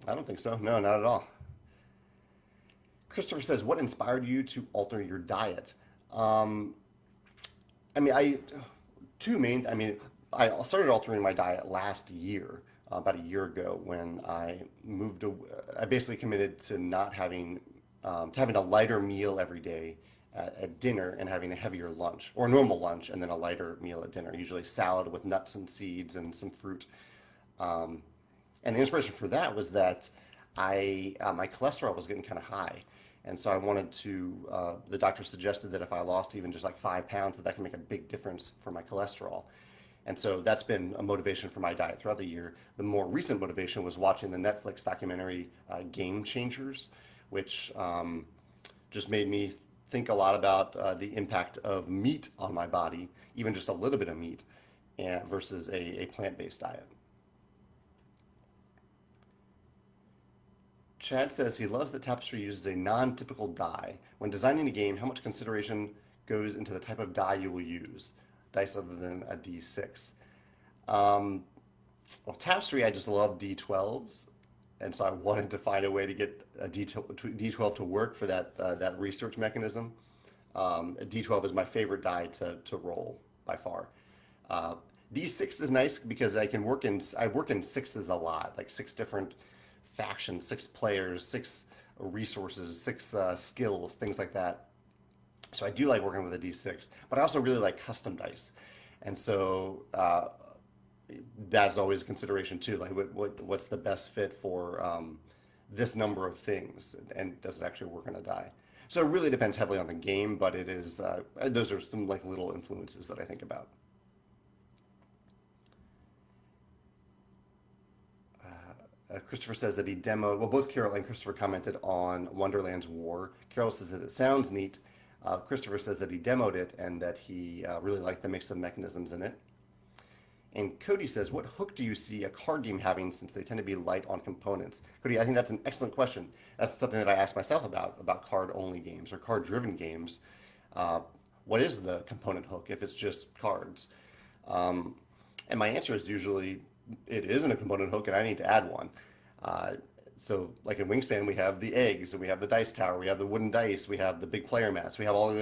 I don't think so. No, not at all. Christopher says, what inspired you to alter your diet? I mean, I started altering my diet last year, about a year ago, when I I basically committed to not having, to having a lighter meal every day at dinner and having a heavier lunch, or a normal lunch, and then a lighter meal at dinner, usually salad with nuts and seeds and some fruit. And the inspiration for that was that my cholesterol was getting kind of high. And so I wanted to, the doctor suggested that if I lost even just like 5 pounds, that can make a big difference for my cholesterol. And so that's been a motivation for my diet throughout the year. The more recent motivation was watching the Netflix documentary Game Changers, which just made me think a lot about the impact of meat on my body, even just a little bit of meat, versus a plant-based diet. Chad says he loves that Tapestry uses a non-typical die. When designing a game, how much consideration goes into the type of die you will use? Dice other than a D6. Well, Tapestry, I just love D12s, and so I wanted to find a way to get a D12 to work for that research mechanism. A D12 is my favorite die to roll by far. D6 is nice because I work in sixes a lot, like 6 different factions, 6 players, 6 resources, 6 skills, things like that. So I do like working with a D6, but I also really like custom dice, and so that's always a consideration too. Like, what's the best fit for this number of things, and does it actually work on a die? So it really depends heavily on the game, but it is those are some like little influences that I think about. Christopher says that he demoed, well, both Carol and Christopher commented on Wonderland's War. Carol says that it sounds neat. Christopher says that he demoed it and that he really liked the mix of mechanisms in it. And Cody says, what hook do you see a card game having since they tend to be light on components? Cody, I think that's an excellent question. That's something that I ask myself about card-only games or card-driven games. Uh, what is the component hook if it's just cards? Um, and my answer is usually it isn't a component hook and I need to add one. Uh, so like in Wingspan, we have the eggs and we have the dice tower, we have the wooden dice, we have the big player mats, we have all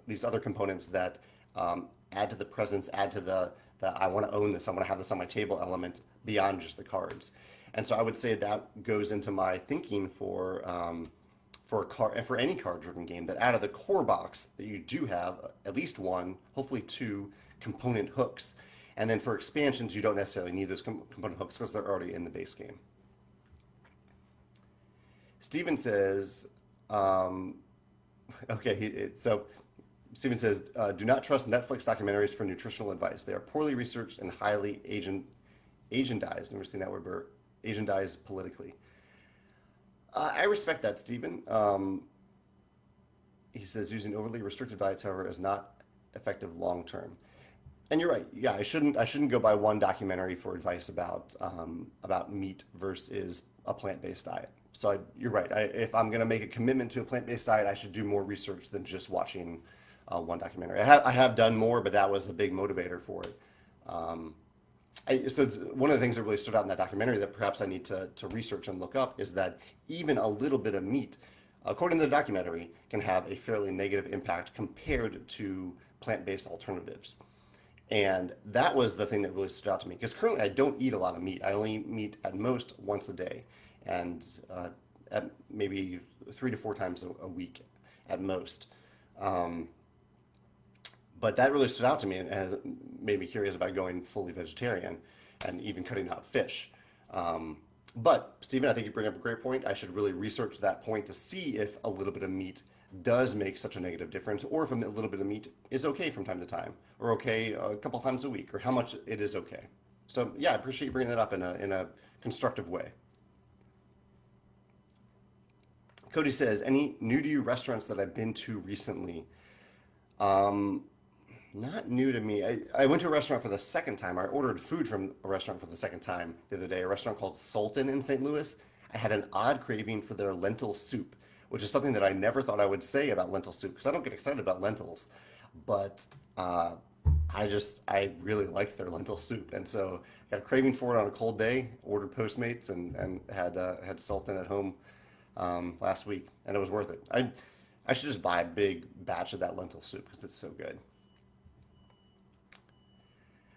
these other components that add to the presence, add to the I want to own this, I want to have this on my table element beyond just the cards. And so I would say that goes into my thinking for a card for any card-driven game, that out of the core box that you do have at least one, hopefully two component hooks. And then for expansions, you don't necessarily need those component hooks because they're already in the base game. Steven says, so Steven says, do not trust Netflix documentaries for nutritional advice. They are poorly researched and highly Asianized. Never seen that word, but Asianized politically. I respect that, Steven. He says using overly restricted diets, however, is not effective long term. And you're right. Yeah, I shouldn't go by one documentary for advice about meat versus a plant-based diet. So you're right. If I'm going to make a commitment to a plant-based diet, I should do more research than just watching one documentary. I have done more, but that was a big motivator for it. So one of the things that really stood out in that documentary that perhaps I need to research and look up is that even a little bit of meat, according to the documentary, can have a fairly negative impact compared to plant-based alternatives. And that was the thing that really stood out to me, because currently I don't eat a lot of meat. I only eat meat at most once a day, and at maybe 3 to 4 times a week at most. But that really stood out to me and has made me curious about going fully vegetarian and even cutting out fish. But Stephen, I think you bring up a great point. I should really research that point to see if a little bit of meat does make such a negative difference, or if a little bit of meat is okay from time to time, or okay a couple times a week, or how much it is okay. So yeah, I appreciate you bringing that up in a constructive way. Cody says, any new to you restaurants that I've been to recently? Not new to me. I went to a restaurant for the second time. I ordered food from a restaurant for the second time the other day, a restaurant called Sultan in St. Louis. I had an odd craving for their lentil soup, which is something that I never thought I would say about lentil soup because I don't get excited about lentils. But I really liked their lentil soup. And so I got a craving for it on a cold day, ordered Postmates, and had Sultan at home last week, and it was worth it. I should just buy a big batch of that lentil soup because it's so good.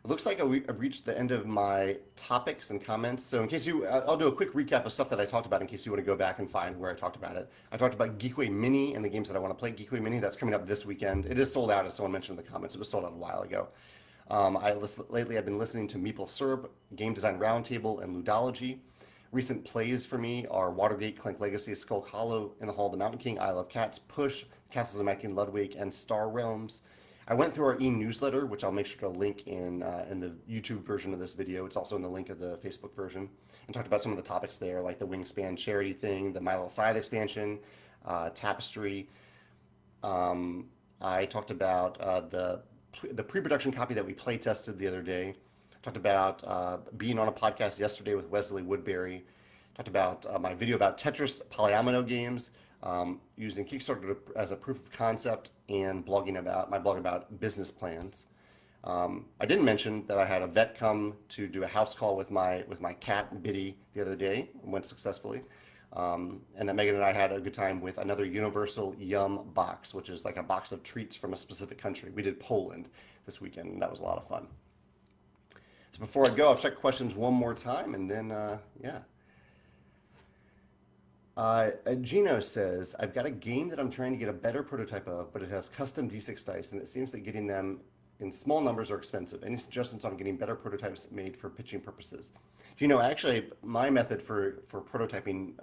It looks like I've reached the end of my topics and comments. So in case I'll do a quick recap of stuff that I talked about in case you want to go back and find where I talked about it. I talked about Geekway Mini and the games that I want to play. Geekway Mini, that's coming up this weekend. It is sold out, as someone mentioned in the comments. It was sold out a while ago. Lately I've been listening to Meeple Syrup, Game Design Roundtable, and Ludology. Recent plays for me are Watergate, Clank Legacy, Skull Hollow, In the Hall of the Mountain King, Isle of Cats, Push, Castles of Makin, Ludwig, and Star Realms. I went through our e-newsletter, which I'll make sure to link in the YouTube version of this video. It's also in the link of the Facebook version, and talked about some of the topics there, like the Wingspan charity thing, the Little Scythe expansion, Tapestry. I talked about the pre-production copy that we play tested the other day. Talked about being on a podcast yesterday with Wesley Woodbury. Talked about my video about Tetris Polyomino games, using Kickstarter as a proof of concept, and blogging about my blog about business plans. I didn't mention that I had a vet come to do a house call with my cat Biddy the other day. It went successfully, and that Megan and I had a good time with another Universal Yum box, which is like a box of treats from a specific country. We did Poland this weekend, and that was a lot of fun. So before I go, I'll check questions one more time, and then yeah. Gino says, I've got a game that I'm trying to get a better prototype of, but it has custom D6 dice, and it seems that getting them in small numbers are expensive. Any suggestions on getting better prototypes made for pitching purposes? Gino, actually, my method for prototyping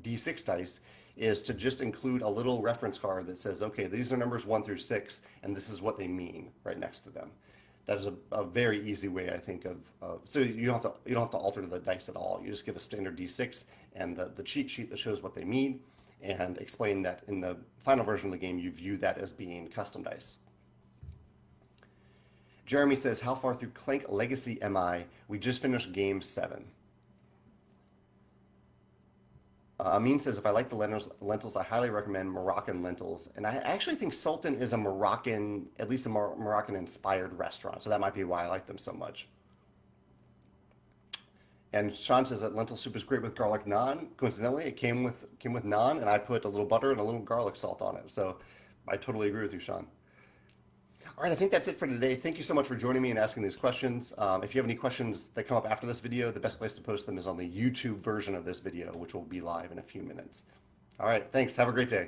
D6 dice is to just include a little reference card that says, okay, these are numbers 1 through 6, and this is what they mean right next to them. That is a very easy way, I think, so you don't have to alter the dice at all. You just give a standard D6 and the cheat sheet that shows what they mean, and explain that in the final version of the game you view that as being custom dice. Jeremy says, how far through Clank Legacy am I? We just finished game 7. Amin says, if I like the lentils, I highly recommend Moroccan lentils. And I actually think Sultan is a Moroccan, at least a Moroccan-inspired restaurant. So that might be why I like them so much. And Sean says that lentil soup is great with garlic naan. Coincidentally, it came with naan, and I put a little butter and a little garlic salt on it. So I totally agree with you, Sean. All right, I think that's it for today. Thank you so much for joining me and asking these questions. If you have any questions that come up after this video, the best place to post them is on the YouTube version of this video, which will be live in a few minutes. All right, thanks. Have a great day.